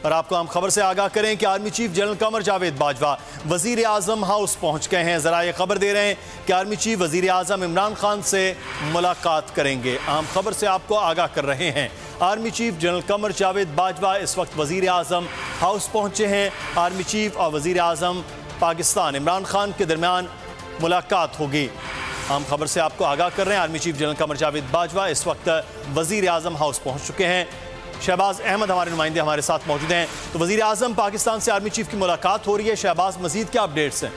और आपको हम खबर से आगाह करें कि army chief general Qamar Javed Bajwa वजीर आजम हाउस पहुंच गए हैं। जरा ये खबर दे रहे हैं कि आर्मी चीफ वजीर आजम इमरान खान से मुलाकात करेंगे। अहम खबर से आपको आगाह कर रहे हैं। Army chief general Qamar Javed Bajwa इस वक्त वजीर आजम हाउस पहुंचे हैं। आर्मी चीफ और वजीर आजम पाकिस्तान इमरान खान के दरमियान मुलाकात होगी। हम खबर से आपको आगाह कर रहे हैं। Army chief general Qamar Javed Bajwa इस वक्त वजीर आजम हाउस पहुंच चुके हैं। शहबाज अहमद हमारे नुमाइंदे हमारे साथ मौजूद हैं। तो वजीर आजम पाकिस्तान से आर्मी चीफ की मुलाकात हो रही है। शहबाज, मजीद क्या अपडेट्स हैं?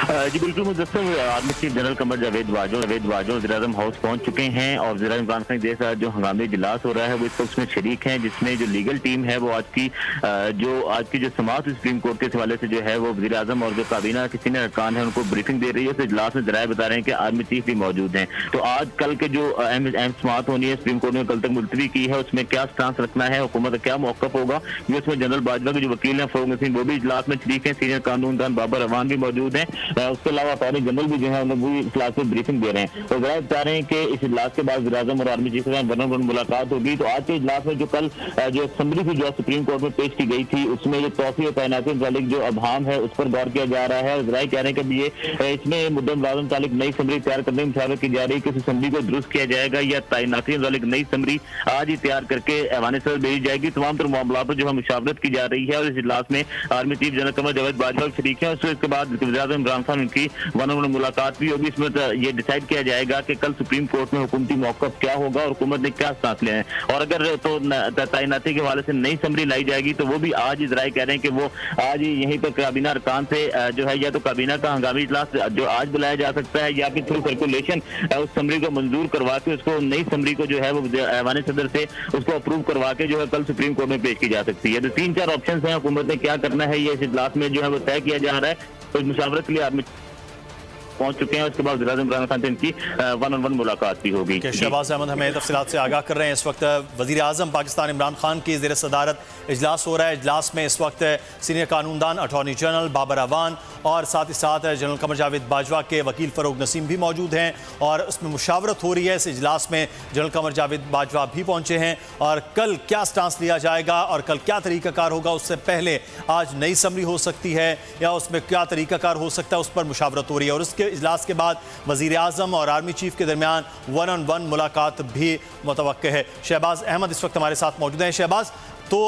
जी बिल्कुल Mudassar, army chief general Qamar Javed Bajwa वज़ीर आज़म हाउस पहुंच चुके हैं और वज़ीर आज़म इमरान खान के साथ जो हंगामी इजलास हो रहा है वो इस वक्त उसमें शरीक हैं, जिसमें जो लीगल टीम है वो आज की जो समाअत सुप्रीम कोर्ट के हवाले से जो है वो वज़ीर आज़म और जो काबीना के सीनियर अरकान है उनको ब्रीफिंग दे रही है। उस इजलास में जराए बता रहे हैं कि आर्मी चीफ भी मौजूद हैं। तो आज कल के जो अहम समाअत होनी है सुप्रीम कोर्ट ने कल तक मुलतवी की है, उसमें क्या स्टांस रखना है, हुकूमत का क्या मौक़िफ़ होगा, ये उसमें जनरल बाजवा के जो वकील हैं फ़रूक नसीम वो भी इजलास में शरीक हैं। सीनियर कानूनदान बाबर अवान भी मौजूद हैं। उसके अलावा अटॉर्नी जनरल भी जो है उन्हें भी इजलास में ब्रीफिंग दे रहे हैं। तो जरा बता रहे हैं कि इस इजलास के बाद वज़ीर-ए-आज़म और आर्मी चीफ के साथ वन ऑन वन मुलाकात होगी। तो आज के इजलास में जो कल जो असम्बली थी जो सुप्रीम कोर्ट में पेश की गई थी उसमें जो तौसीह और तैनाती मुतालिक जो अभाम है उस पर गौर किया जा रहा है। और जरा कह रहे हैं कि ये इसमें मुद्दे मुलाज़म मुतालिक नई समरी तैयार करने में मुशावरत की जा रही है कि उस असम्बली को दुरुस्त किया जाएगा या तैनाती मुतालिक नई समरी आज ही तैयार करके ऐवान सदर भेजी जाएगी। तमाम तरह मामलों पर जो है मुशावरत की जा रही है। और इस इजलास में army chief general Qamar Javed Bajwa शरीक है। उसके बाद वज़ीर-ए-आज़म इमरान खान उनकी वन ऑन वन मुलाकात भी होगी। इसमें ये डिसाइड किया जाएगा कि कल सुप्रीम कोर्ट में हुकूमती मौक़िफ़ क्या होगा और हुकूमत ने क्या स्टांस लिया है। और अगर तो तैनाती के हवाले से नई समरी लाई जाएगी तो वो भी आज इजराय कह रहे हैं कि वो आज ही यहीं पर काबीना अरकान से जो है या तो काबीना का हंगामी इजलास जो आज बुलाया जा सकता है या फिर थ्रू सर्कुलेशन उस समरी को मंजूर करवा के उसको नई समरी को जो है वो ऐवान सदर से उसको अप्रूव करवा के जो है कल सुप्रीम कोर्ट में पेश की जा सकती है। तो 3-4 ऑप्शन हैं हुकूमत ने क्या करना है ये इस इजलास में जो है वो तय किया जा रहा है। तो मुशावरत के लिए आर्मी पहुंच चुके हैं। उसके बाद वज़ीर-ए-आज़म इमरान खान से इनकी वन ऑन वन मुलाकात भी होगी। शहबाज अहमद हमें तफसीलात से आगाह कर रहे हैं। इस वक्त वज़ीर आज़म पाकिस्तान इमरान खान की ज़ेर सदारत इजलास हो रहा है। इजलास में इस वक्त सीनियर कानूनदान अटॉर्नी जनरल बाबर अवान और साथ ही साथ जनरल कमर जावेद बाजवा के वकील फ़रूक नसीम भी मौजूद हैं और उसमें मुशावरत हो रही है। इस इजलास में जनरल कमर जावेद बाजवा भी पहुंचे हैं और कल क्या स्टांस लिया जाएगा और कल क्या तरीक़ाकार होगा उससे पहले आज नई समरी हो सकती है या उसमें क्या तरीक़ाकार हो सकता है उस पर मुशावरत हो रही है। और उसके इजलास के बाद वज़ीर आज़म और आर्मी चीफ के दरमियान वन ऑन वन मुलाकात भी मुतवक्के है। शहबाज अहमद इस वक्त हमारे साथ मौजूद हैं। शहबाज, तो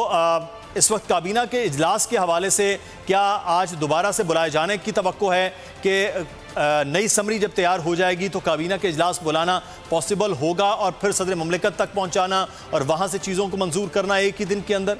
इस वक्त काबीना के इजलास के हवाले से क्या आज दोबारा से बुलाए जाने की तवक्को है कि नई समरी जब तैयार हो जाएगी तो काबीना के इजलास बुलाना पॉसिबल होगा और फिर सदर मुमलिकत तक पहुंचाना और वहां से चीज़ों को मंजूर करना एक ही दिन के अंदर?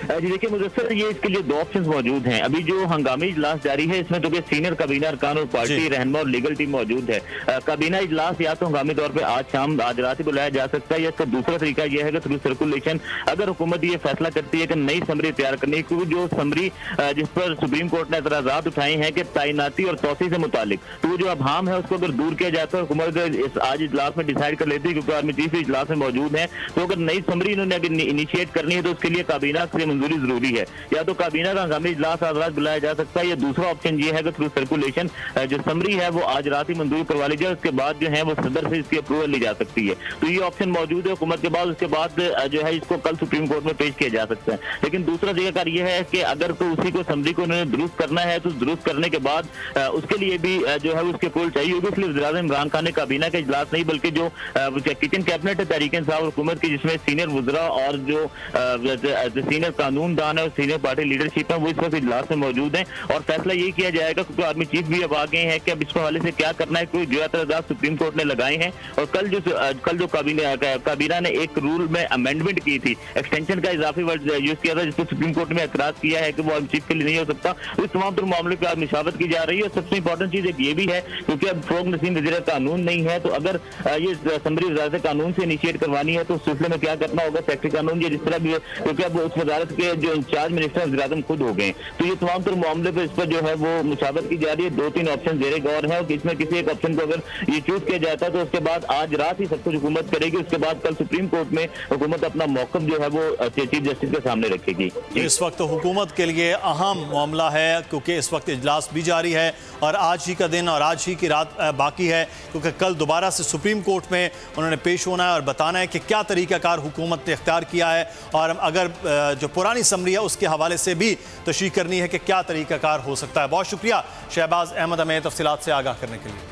जी देखिए मुदस्सर, ये इसके लिए 2 ऑप्शन मौजूद हैं। अभी जो हंगामी इजलास जारी है इसमें तो सीनियर काबीना अरकान और पार्टी रहनुमा और लीगल टीम मौजूद है। काबीना इजलास या तो हंगामी तौर पे आज रात ही बुलाया जा सकता है या इसका दूसरा तरीका यह है कि थ्रू सर्कुलेशन अगर हुकूमत ये फैसला करती है कि नई समरी तैयार करनी है, क्योंकि जो समरी जिस पर सुप्रीम कोर्ट ने एतराज़ात उठाए हैं कि तैनाती और तौसीह से मुतालिक तो जो अभाम है उसको अगर दूर किया जाता है हुकूमत आज इजलास में डिसाइड कर लेती है क्योंकि आर्मी चीफ इजलास में मौजूद है। तो अगर नई समरी इन्होंने अगर इनिशिएट करनी है तो उसके लिए काबीना से मंजूरी जरूरी है। या तो काबीना का हंगामी इजलास आज रात बुलाया जा सकता है या दूसरा ऑप्शन ये है कि थ्रू सर्कुलेशन जो समरी है वो आज रात ही मंजूर करवा ली जाए, उसके बाद जो है वो सदर से इसकी अप्रूवल ली जा सकती है। तो ये ऑप्शन मौजूद है हुकूमत के बाद। उसके बाद जो है इसको कल सुप्रीम कोर्ट में पेश किया जा सकता है। लेकिन दूसरा तरीका यह है कि अगर तो उसी को समरी को उन्होंने दुरुस्त करना है तो दुरुस्त करने के बाद उसके लिए भी जो है उसकी अप्रूवल चाहिए होगी। इसलिए वज़ीर-ए-आज़म इमरान खान ने काबीना का इजलास नहीं बल्कि जो किचन कैबिनेट है तहरीक इंसाफ हुकूमत की, जिसमें सीनियर वज़रा और जो सीनियर कानूनदान है और सीनियर पार्टी लीडरशिप है वो इस वक्त इजलास में मौजूद हैं और फैसला यही किया जाएगा क्योंकि आर्मी चीफ भी अब आ गए हैं कि अब इस हवाले से क्या करना है। कोई जो एतराज़ात सुप्रीम कोर्ट ने लगाए हैं और कल जो काबीना ने एक रूल में अमेंडमेंट की थी, एक्सटेंशन का इजाफी वर्ड यूज किया था जिसको सुप्रीम कोर्ट ने एतराज किया है कि वो आर्मी चीफ के लिए नहीं हो सकता। तो इस तमाम तरह मामले पर आज मुशावरत की जा रही है। और सबसे इंपॉर्टेंट चीज एक ये भी है क्योंकि अब फ़रूक नसीम वज़ीर कानून नहीं है, तो अगर ये समरी वज़ारत कानून से इनिशिएट करवानी है तो उस सिलसिले में क्या करना होगा सेक्रेटरी कानून या जिस तरह भी, क्योंकि अब उस वजारत के जो इंचार्ज मिनिस्टर वज़ीर-ए-आज़म खुद हो गए। तो ये तमाम तर मामले पर इस पर जो है वो मुशावरत की जा रही है। 2-3 ऑप्शन जेरे गौर है और इसमें किसी एक ऑप्शन को अगर ये चूज किया जाता है तो उसके बाद आज रात ही सब कुछ हुकूमत करेगी। उसके बाद कल सुप्रीम कोर्ट में हुकूमत अपना मौक़िफ़ जो है वो चीफ जस्टिस के सामने रखेगी। इस वक्त हुकूमत के लिए अहम मामला है क्योंकि इस वक्त इजलास भी जारी है और आज ही का दिन और आज ही की रात बाकी है, क्योंकि कल दोबारा से सुप्रीम कोर्ट में उन्होंने पेश होना है और बताना है कि क्या तरीक़ाकार हुकूमत ने इख्तियार किया है और अगर जो पुरानी समरी है उसके हवाले से भी तशरीह करनी है कि क्या तरीक़ाकार हो सकता है। बहुत शुक्रिया शहबाज अहमद हमें तफसीलात से आगाह करने के लिए।